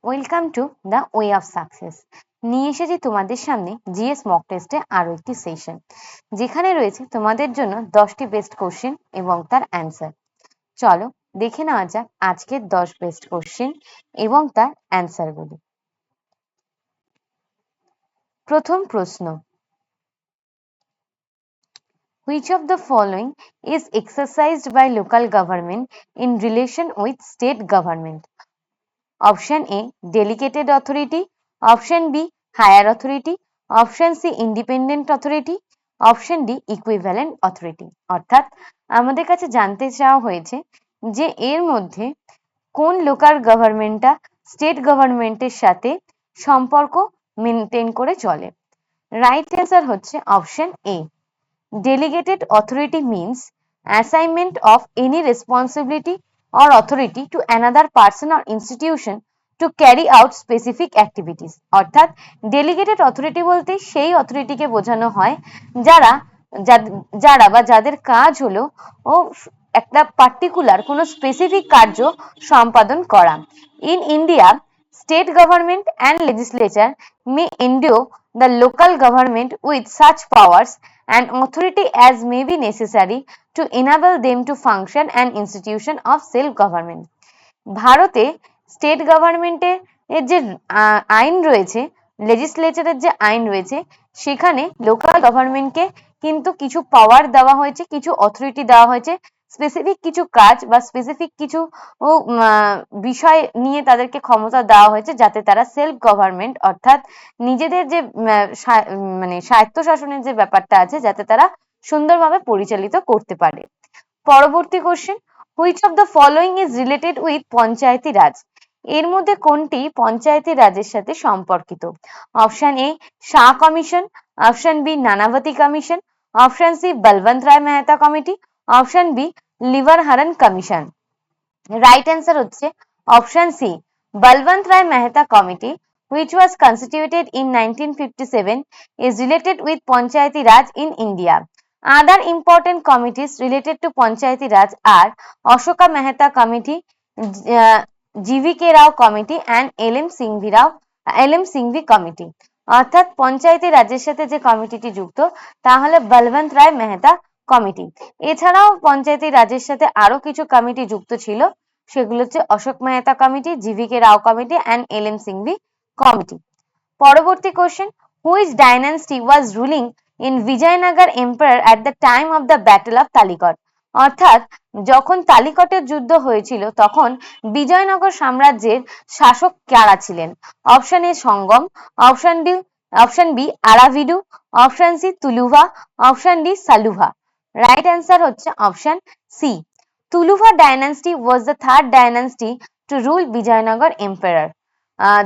Welcome to the way of success. নিয়ে এসেছি তোমাদের সামনে জিএস মক টেস্টে আরো একটি সেশন, যেখানে রয়েছে তোমাদের জন্য 10টি বেস্ট কোশ্চেন এবং তার অ্যান্সার। চলো দেখে নেওয়া যাক আজকের 10 বেস্ট কোশ্চেন এবং তার অ্যান্সারগুলি। প্রথম প্রশ্ন, which of the following is exercised by local government in relation with state government? Option A, delegated authority. Option B, higher authority. Option C, independent authority. Option D, equivalent authority. অর্থাৎ আমাদের কাছে জানতে চাওয়া হয়েছে যে এর মধ্যে কোন লোকাল গভর্নমেন্টটা স্টেট গভর্নমেন্টের সাথে সম্পর্ক মেনটেন করে চলে। রাইট অ্যান্সার হচ্ছে option A. Delegated authority means assignment of any responsibility or authority to another person or institution to carry out specific activities. অর্থাৎ ডেলিগেটেড অথরিটি বলতে সেই অথরিটিকে বোঝানো হয় যারা বা যাদের কাজ হলো ও একটা পার্টিকুলার কোনো স্পেসিফিক কার্য সম্পাদন করা। In India, state government and legislature may endow the local government with such powers and authority as may be necessary to enable them to function an institution of self-government. ভারতে state গভর্নমেন্টের যে আইন রয়েছে, লেজিসলেচারের যে আইন রয়েছে, সেখানে লোকাল গভর্নমেন্টকে কিন্তু কিছু পাওয়ার দেওয়া হয়েছে, কিছু অথরিটি দেওয়া হয়েছে, স্পেসিফিক কিছু কাজ বা স্পেসিফিক কিছু বিষয় নিয়ে তাদেরকে ক্ষমতা দেওয়া হয়েছে, যাতে তারা সেলফ গভর্নমেন্ট অর্থাৎ নিজেদের যে মানে স্বায়ত্তশাসনের যে ব্যাপারটা আছে, যাতে তারা সুন্দরভাবে পরিচালিত করতে পারে। পরবর্তী question, which of the following is related with Panchayati Raj? এর মধ্যে কোনটি পঞ্চায়েতি রাজের সাথে সম্পর্কিত? Option A, Shah commission. Option B, Nanavati commission. Option C, Balwant Rai Mehta committee. Option B, Liberhan commission. Right answer হচ্ছে option C, Balwant Rai Mehta committee, which was constituted in 1957, is related with Panchayati Raj in India. Other important committees related to Panchayati Raj are Ashoka Mehta Committee, GVK Rao Committee and LM Singhvi Committee. অর্থাৎ পঞ্চায়েতি রাজের সাথে যে কমিটিটি যুক্ত তা হলো Balwant Rai Mehta committee. এছাড়াও পঞ্চায়েতি রাজের সাথে আরো কিছু কমিটি যুক্ত ছিল, সেগুলো হচ্ছে Ashok Mehta committee, GVK Rao committee and LM Singhvi committee. পরবর্তী question, which dynasty was ruling in Vijayanagara empire at the time of the battle of Talikota? অর্থাৎ যখন তালিকটের যুদ্ধ হয়েছিল তখন বিজয়নগর সাম্রাজ্যের শাসক কারা ছিলেন? Option A, Sangama. Option B, Aravidu. Option C, Tuluva. Option D, Saluva. Right answer হচ্ছে option C. Tuluva dynasty was the third dynasty to rule Vijayanagar Empire.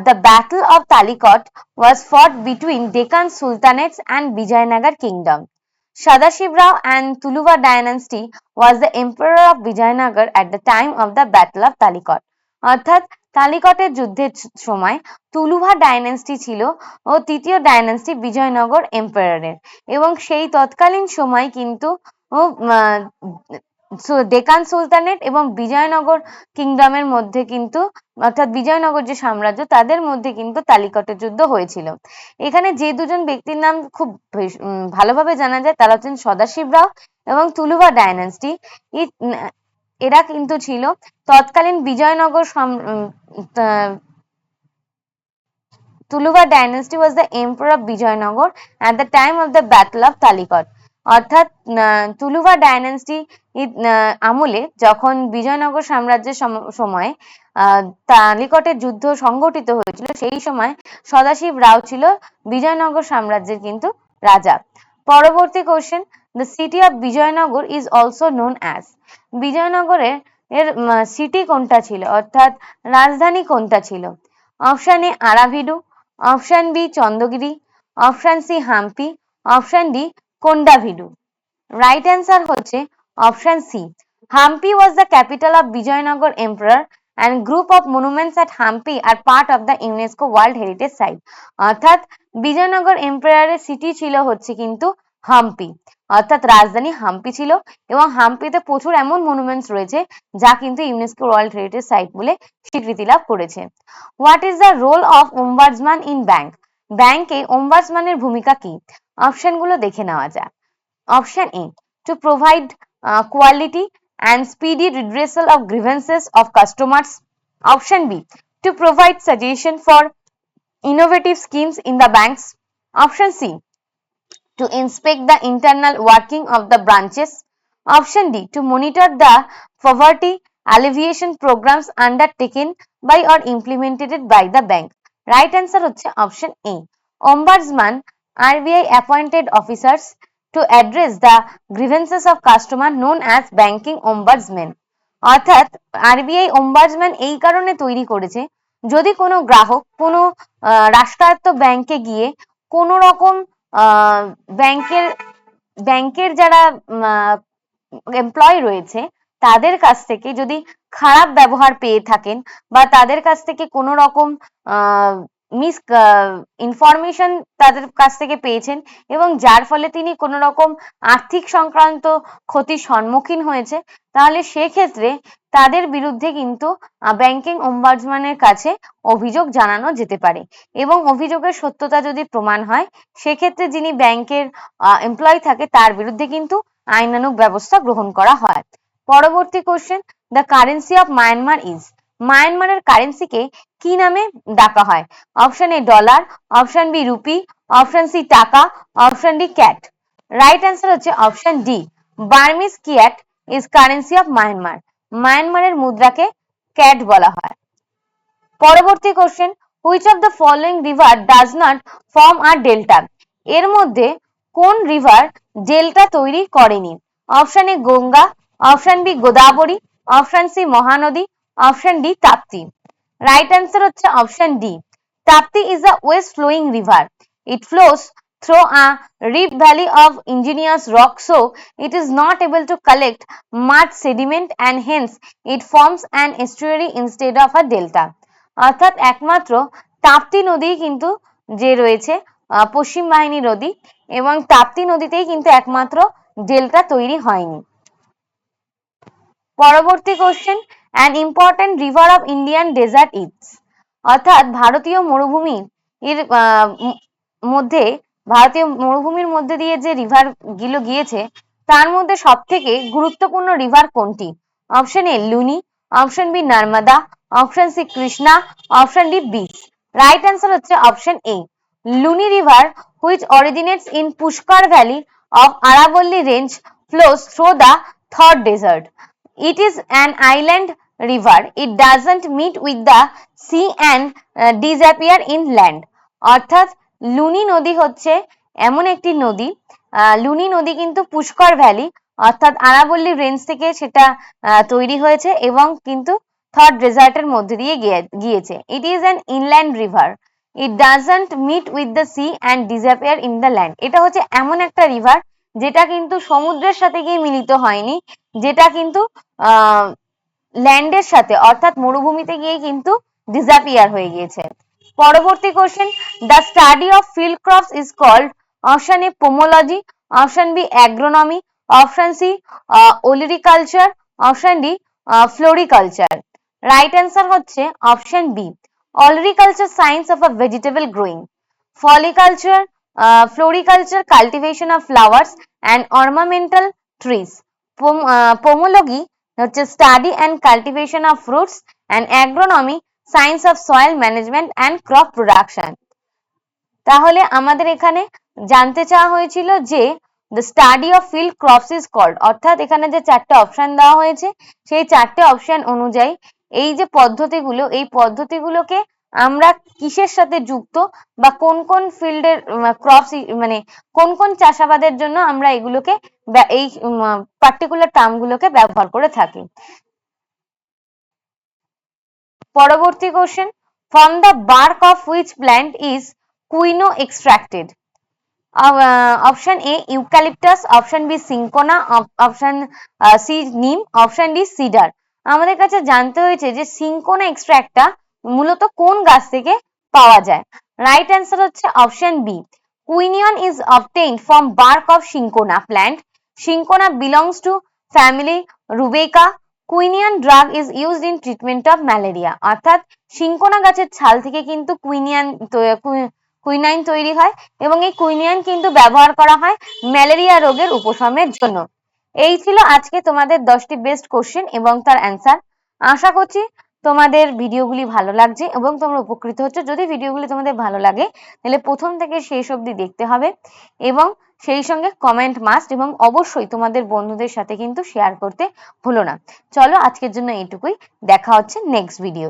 The Battle of Talikot was fought between Deccan Sultanates and Vijayanagar Kingdom. Sadashiv Rao and Tuluva dynasty was the emperor of Vijayanagar at the time of the Battle of Talikot. অর্থাৎ তালিকটের যুদ্ধের সময় তুলুভা dynasty ছিল ও তৃতীয় dynasty Bijoynagar এম্পায়ারের, এবং সেই তৎকালীন সময় কিন্তু ডেকান সুলতানেট এবং বিজয়নগর কিংডমের মধ্যে কিন্তু অর্থাৎ বিজয়নগর যে সাম্রাজ্য তাদের মধ্যে কিন্তু তালিকটের যুদ্ধ হয়েছিল। এখানে যে দুজন ব্যক্তির নাম খুব ভালোভাবে জানা যায় তারা হচ্ছেন সদাশিব রাও এবং তুলুভা ডাইনাস্টি। এরা কিন্তু ছিল তৎকালীন Vijayanagara Tuluva dynasty was the emperor of Vijayanagar at the time of the battle of Talikot. অর্থাৎ তুলুভা ডাইনাস্টি আমলে যখন বিজয়নগর সাম্রাজ্যের সময় তালিকটের যুদ্ধ সংগঠিত হয়েছিল, সেই সময় সদাশিব রাও ছিল বিজয়নগর সাম্রাজ্যের কিন্তু রাজা। পরবর্তী question, the city of Vijayanagara is also known as? বিজয়নগরের সিটি কোনটা ছিল অর্থাৎ রাজধানী কোনটা ছিল? Option A, Aravidu. Option B, Chandragiri. Option C, Hampi. Option D, Kondavidu. Right answer হচ্ছে option C. Hampi was the capital of Vijayanagar Emperor and group of monuments at Hampi are part of the UNESCO World Heritage Site. অর্থাৎ Bijoynagar এম্পায়ারের city ছিল হচ্ছে কিন্তু হাম্পি, অর্থাৎ রাজধানী হাম্পি ছিল এবং হাম্পিতে প্রচুর এমন মনুমেন্টস রয়েছে যা কিন্তু ইউনেস্কো ওয়ার্ল্ড হেরিটেজ সাইট বলে স্বীকৃতি লাভ করেছে। What is the role of ombudsman in bank? ব্যাংকে ওম্বার্সম্যানের ভূমিকা কি? অপশনগুলো দেখে নেওয়া যাক। Option A, to provide quality and speedy redressal of grievances of customers. Option B, to provide suggestion for innovative schemes in the banks. Option C, to inspect the internal working of the branches. Option D, to monitor the poverty alleviation programs undertaken by or implemented by the bank. Right answer হচ্ছে option A. Ombudsman RBI appointed officers to address the grievances of customer known as banking ombudsman. অর্থাৎ RBI ombudsman এই কারণে তৈরি করেছে, যদি কোনো গ্রাহক কোনো রাষ্ট্রায়ত্ত ব্যাংকে গিয়ে কোনো রকম ব্যাংকের যারা এমপ্লয়ি রয়েছে তাদের কাছ থেকে যদি খারাপ ব্যবহার পেয়ে থাকেন বা তাদের কাছ থেকে কোনো রকম মিস ইনফরমেশন তাদের কাছ থেকে পেয়েছেন এবং যার ফলে তিনি কোনো রকম আর্থিক সংক্রান্ত ক্ষতির সম্মুখীন হয়েছে, তাহলে সেক্ষেত্রে তাদের বিরুদ্ধে কিন্তু ব্যাংকিং ombudsmanএর কাছে অভিযোগ জানানো যেতে পারে এবং অভিযোগের সত্যতা যদি প্রমাণ হয় সেক্ষেত্রে যিনি ব্যাংকের এমপ্লয়ি থাকে তার বিরুদ্ধে কিন্তু আইনানুগ ব্যবস্থা গ্রহণ করা হয়। পরবর্তী question, the currency of Myanmar is? মায়ানমারের কারেন্সিকে কি নামে ডাকা হয়? Option A dollar, option B rupee, option C taka, option D kyat. Right answer হচ্ছে option D, Burmese kyat is currency of Myanmar. মায়ানমারের মুদ্রাকে ক্যাট বলা হয়। পরবর্তী question, which of the following river does not form a delta? এর মধ্যে কোন river delta তৈরি করেনি? Option A Ganga, option B Godavari, option C Mahanadi, option D Tapti. Right answer হচ্ছে option D, Tapti is a west flowing river. It flows through a deep valley of igneous rock, so it is not able to collect much sediment and hence it forms an estuary instead of a delta. অর্থাৎ একমাত্র তাপ্তি নদী কিন্তু যে রয়েছে পশ্চিম বাহিনী নদী এবং তাপ্তি নদীতেই কিন্তু একমাত্র ডেল্টা তৈরি হয়নি। পরবর্তী question, an important river of Indian desert is? অর্থাৎ ভারতীয় মরুভূমির মধ্যে দিয়ে যে রিভার গুলো গিয়েছে তার মধ্যে সবথেকে গুরুত্বপূর্ণ রিভার কোনটি? Option A Luni, option B Narmada, option C Krishna, option D Beas. Right answer হচ্ছে option A, Luni river which originates in Pushkar Valley of Aravalli range flows through the Thar desert. It is an island river. It doesn't meet with the sea and disappear in land. অর্থাৎ লুনি নদী হচ্ছে এমন একটি নদী, লুনি নদী কিন্তু Pushkar valley অর্থাৎ আরাবল্লী range থেকে সেটা তৈরি হয়েছে এবং কিন্তু থর ডেজার্টের মধ্যে দিয়ে গিয়েছে। It is an inland river. It doesn't meet with the sea and disappear in the land. এটা হচ্ছে এমন একটা রিভার যেটা কিন্তু সমুদ্রের সাথে গিয়ে মিলিত হয়নি, যেটা কিন্তু ল্যান্ডের সাথে অর্থাৎ মরুভূমিতে গিয়ে কিন্তু ডিসঅ্যাপিয়ার হয়ে গিয়েছে। পরবর্তী question, the study of field crops is called? Option A pomology, option B agronomy, option C olericulture, option D floriculture. Right answer হচ্ছে option B, Olericulture, science of a vegetable growing. Floriculture, floriculture, cultivation of flowers and ornamental trees. Pomology, study and cultivation of fruits, and agronomy, science of soil management and crop production. তাহলে আমাদের এখানে জানতে চাওয়া হয়েছিল যে the study of field crops is called, অর্থাৎ এখানে যে চারটে অপশন দেওয়া হয়েছে সেই চারটে অপশন অনুযায়ী এই যে পদ্ধতিগুলো, এই পদ্ধতিগুলোকে আমরা কিসের সাথে যুক্ত বা কোন কোন ফিল্ডের ক্রপস মানে কোন কোন চাষাবাদের জন্য আমরা এগুলোকে এই পার্টিকুলার টার্মগুলোকে ব্যবহার করে থাকি। পরবর্তী question, from the bark of which plant is quinoa extracted? Option A eucalyptus, option B cinchona, option C neem, option D cedar. আমাদের কাছে জানতে হয়েছে যে সিনকোনা এক্সট্রাক্টটা মূলত কোন গাছ থেকে পাওয়া যায়। রাইট অ্যান্সার হচ্ছে option B, Quinine is obtained from bark of cinchona plant. Cinchona belongs to family Rubica. Quinine drug is used in treatment of malaria. অর্থাৎ cinchona গাছের ছাল থেকে কিন্তু কুইনাইন তৈরি হয় এবং এই কুইনাইন কিন্তু ব্যবহার করা হয় ম্যালেরিয়া রোগের উপশমের জন্য। এই ছিল আজকে তোমাদের 10টি বেস্ট কোশ্চেন এবং তার অ্যান্সার। আশা করছি তোমাদের ভিডিওগুলি ভালো লাগছে এবং তোমরা উপকৃত হচ্ছ। যদি ভিডিওগুলি তোমাদের ভালো লাগে তাহলে প্রথম থেকে শেষ অবধি দেখতে হবে এবং সেই সঙ্গে কমেন্ট মাস্ট এবং অবশ্যই তোমাদের বন্ধুদের সাথে কিন্তু শেয়ার করতে ভুলো না। চলো আজকের জন্য এইটুকুই, দেখা হচ্ছে নেক্সট ভিডিও।